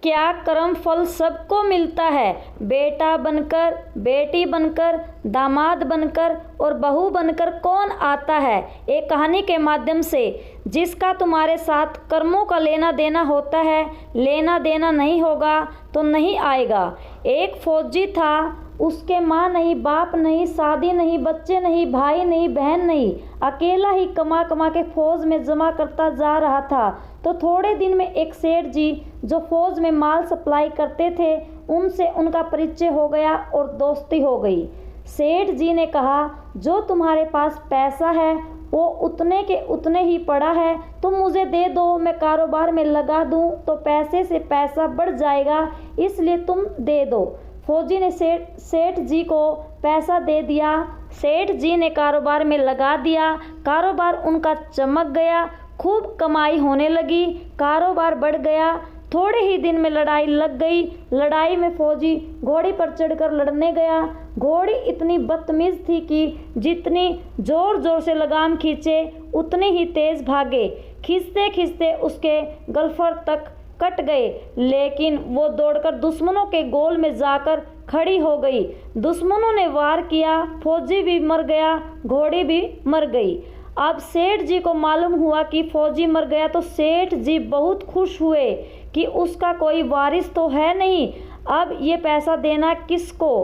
क्या कर्म फल सबको मिलता है, बेटा बनकर, बेटी बनकर, दामाद बनकर और बहू बनकर कौन आता है। एक कहानी के माध्यम से जिसका तुम्हारे साथ कर्मों का लेना देना होता है, लेना देना नहीं होगा तो नहीं आएगा। एक फौजी था, उसके माँ नहीं, बाप नहीं, शादी नहीं, बच्चे नहीं, भाई नहीं, बहन नहीं, अकेला ही कमा कमा के फौज में जमा करता जा रहा था। तो थोड़े दिन में एक सेठ जी जो फौज में माल सप्लाई करते थे, उनसे उनका परिचय हो गया और दोस्ती हो गई। सेठ जी ने कहा, जो तुम्हारे पास पैसा है वो उतने के उतने ही पड़ा है, तुम मुझे दे दो, मैं कारोबार में लगा दूं तो पैसे से पैसा बढ़ जाएगा, इसलिए तुम दे दो। फौजी ने सेठ जी को पैसा दे दिया। सेठ जी ने कारोबार में लगा दिया। कारोबार उनका चमक गया, खूब कमाई होने लगी, कारोबार बढ़ गया। थोड़े ही दिन में लड़ाई लग गई। लड़ाई में फौजी घोड़ी पर चढ़कर लड़ने गया। घोड़ी इतनी बदतमीज थी कि जितनी जोर जोर से लगाम खींचे उतनी ही तेज भागे। खींचते खींचते उसके गलफर तक कट गए, लेकिन वो दौड़कर दुश्मनों के गोल में जाकर खड़ी हो गई। दुश्मनों ने वार किया, फौजी भी मर गया, घोड़ी भी मर गई। अब सेठ जी को मालूम हुआ कि फौजी मर गया तो सेठ जी बहुत खुश हुए कि उसका कोई वारिस तो है नहीं, अब ये पैसा देना किसको।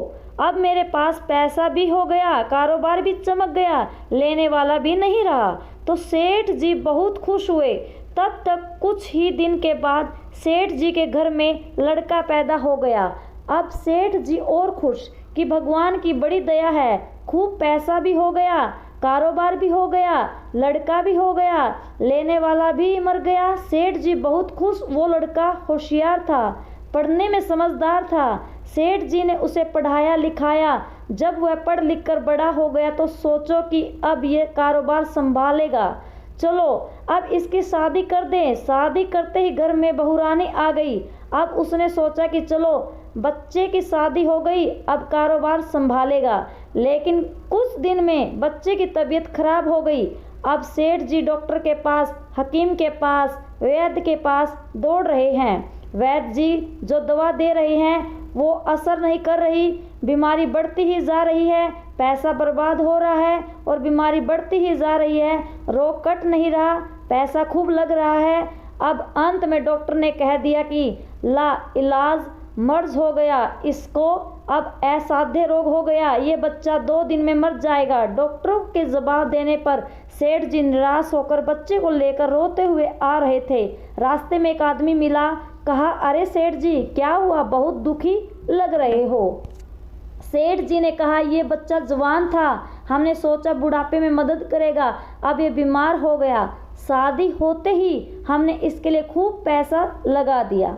अब मेरे पास पैसा भी हो गया, कारोबार भी चमक गया, लेने वाला भी नहीं रहा। तो सेठ जी बहुत खुश हुए। तब तक कुछ ही दिन के बाद सेठ जी के घर में लड़का पैदा हो गया। अब सेठ जी और खुश कि भगवान की बड़ी दया है, खूब पैसा भी हो गया, कारोबार भी हो गया, लड़का भी हो गया, लेने वाला भी मर गया। सेठ जी बहुत खुश। वो लड़का होशियार था, पढ़ने में समझदार था। सेठ जी ने उसे पढ़ाया लिखाया। जब वह पढ़ लिख कर बड़ा हो गया तो सोचो कि अब ये कारोबार संभालेगा, चलो अब इसकी शादी कर दें। शादी करते ही घर में बहुरानी आ गई। अब उसने सोचा कि चलो बच्चे की शादी हो गई, अब कारोबार संभालेगा। लेकिन कुछ दिन में बच्चे की तबीयत खराब हो गई। अब सेठ जी डॉक्टर के पास, हकीम के पास, वैद्य के पास दौड़ रहे हैं। वैद्य जी जो दवा दे रहे हैं वो असर नहीं कर रही, बीमारी बढ़ती ही जा रही है, पैसा बर्बाद हो रहा है और बीमारी बढ़ती ही जा रही है, रोग कट नहीं रहा, पैसा खूब लग रहा है। अब अंत में डॉक्टर ने कह दिया कि ला इलाज मर्ज हो गया, इसको अब असाध्य रोग हो गया, ये बच्चा 2 दिन में मर जाएगा। डॉक्टरों के जवाब देने पर सेठ जी निराश होकर बच्चे को लेकर रोते हुए आ रहे थे। रास्ते में एक आदमी मिला। कहा, अरे सेठ जी क्या हुआ, बहुत दुखी लग रहे हो। सेठ जी ने कहा, ये बच्चा जवान था, हमने सोचा बुढ़ापे में मदद करेगा, अब ये बीमार हो गया। शादी होते ही हमने इसके लिए खूब पैसा लगा दिया।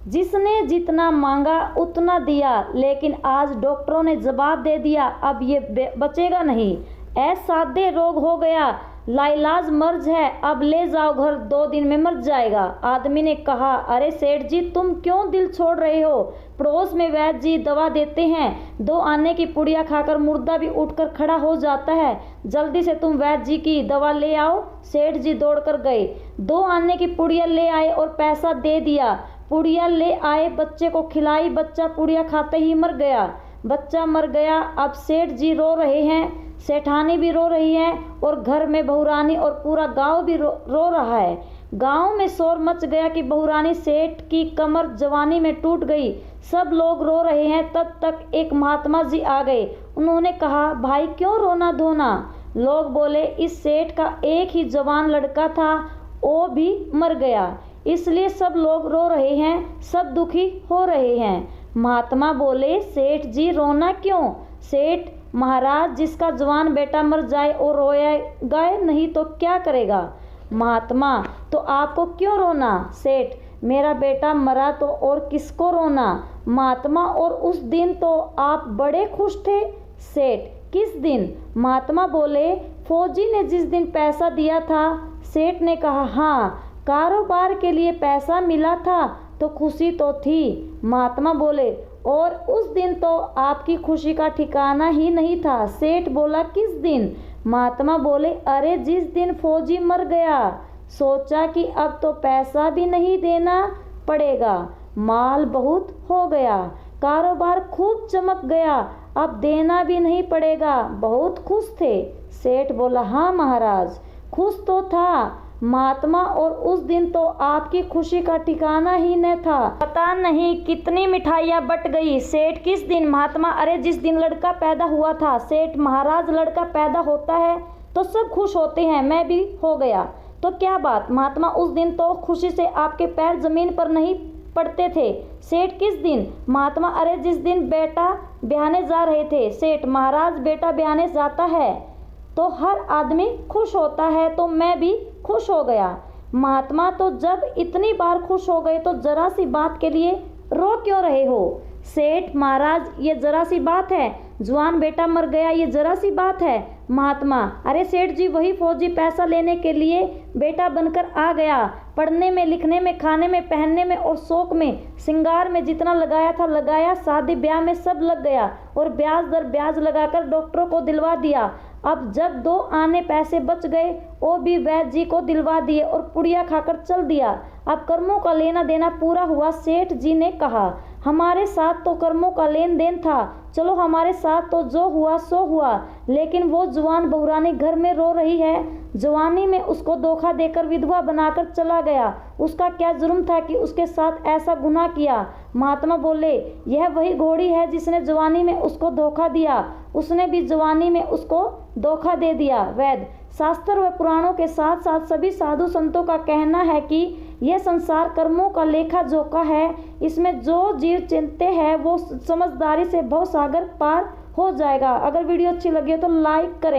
जिसने जितना मांगा उतना दिया, लेकिन आज डॉक्टरों ने जवाब दे दिया अब ये बचेगा नहीं, असाध्य रोग हो गया, लाइलाज मर्ज है, अब ले जाओ घर, 2 दिन में मर जाएगा। आदमी ने कहा, अरे सेठ जी तुम क्यों दिल छोड़ रहे हो, पड़ोस में वैद्य जी दवा देते हैं, 2 आने की पुड़िया खाकर मुर्दा भी उठकर खड़ा हो जाता है, जल्दी से तुम वैद्य जी की दवा ले आओ। सेठ जी दौड़कर गए, 2 आने की पुड़िया ले आए और पैसा दे दिया। पुड़िया ले आए, बच्चे को खिलाई, बच्चा पुड़िया खाते ही मर गया। बच्चा मर गया। अब सेठ जी रो रहे हैं, सेठानी भी रो रही है और घर में बहुरानी और पूरा गांव भी रो रहा है। गांव में शोर मच गया कि बहुरानी सेठ की कमर जवानी में टूट गई। सब लोग रो रहे हैं। तब तक एक महात्मा जी आ गए। उन्होंने कहा, भाई क्यों रोना धोना। लोग बोले, इस सेठ का एक ही जवान लड़का था, वो भी मर गया, इसलिए सब लोग रो रहे हैं, सब दुखी हो रहे हैं। महात्मा बोले, सेठ जी रोना क्यों। सेठ, महाराज जिसका जवान बेटा मर जाए और रोएगा नहीं तो क्या करेगा। महात्मा, तो आपको क्यों रोना। सेठ, मेरा बेटा मरा तो और किसको रोना। महात्मा, और उस दिन तो आप बड़े खुश थे। सेठ, किस दिन। महात्मा बोले, फौजी ने जिस दिन पैसा दिया था। सेठ ने कहा, हाँ, कारोबार के लिए पैसा मिला था तो खुशी तो थी। महात्मा बोले, और उस दिन तो आपकी खुशी का ठिकाना ही नहीं था। सेठ बोला, किस दिन। महात्मा बोले, अरे जिस दिन फौजी मर गया, सोचा कि अब तो पैसा भी नहीं देना पड़ेगा। माल बहुत हो गया, कारोबार खूब चमक गया, अब देना भी नहीं पड़ेगा। बहुत खुश थे। सेठ बोला, हाँ महाराज, खुश तो था महात्मा, और उस दिन तो आपकी खुशी का ठिकाना ही न था। पता नहीं कितनी मिठाइयाँ बट गई। सेठ, किस दिन? महात्मा, अरे जिस दिन लड़का पैदा हुआ था। सेठ, महाराज, लड़का पैदा होता है तो सब खुश होते हैं, मैं भी हो गया। तो क्या बात? महात्मा, उस दिन तो खुशी से आपके पैर जमीन पर नहीं पड़ते थे। सेठ, किस दिन? महात्मा, अरे जिस दिन बेटा ब्याहने जा रहे थे। सेठ, महाराज, बेटा ब्याहने जाता है तो हर आदमी खुश होता है, तो मैं भी खुश हो गया। महात्मा, तो जब इतनी बार खुश हो गए तो जरा सी बात के लिए रो क्यों रहे हो? सेठ, महाराज, ये जरा सी बात है, जवान बेटा मर गया, ये जरा सी बात है। महात्मा, अरे सेठ जी, वही फौजी पैसा लेने के लिए बेटा बनकर आ गया। पढ़ने में, लिखने में, खाने में, पहनने में और शौक में, श्रृंगार में जितना लगाया था लगाया, शादी ब्याह में सब लग गया, और ब्याज दर ब्याज लगाकर डॉक्टरों को दिलवा दिया। अब जब 2 आने पैसे बच गए वो भी वैद्य जी को दिलवा दिए और पुड़िया खाकर चल दिया। अब कर्मों का लेना देना पूरा हुआ। सेठ जी ने कहा, हमारे साथ तो कर्मों का लेन देन था, चलो हमारे साथ तो जो हुआ सो हुआ, लेकिन वो जवान बहुरानी घर में रो रही है। जवानी में उसको धोखा देकर विधवा बनाकर चला गया, उसका क्या जुर्म था कि उसके साथ ऐसा गुनाह किया? महात्मा बोले, यह वही घोड़ी है जिसने जवानी में उसको धोखा दिया, उसने भी जवानी में उसको धोखा दे दिया। वैद्य, शास्त्र व पुराणों के साथ साथ सभी साधु संतों का कहना है कि यह संसार कर्मों का लेखा जोखा है, इसमें जो जीव चिंते हैं वो समझदारी से भवसागर पार हो जाएगा। अगर वीडियो अच्छी लगी हो तो लाइक करें।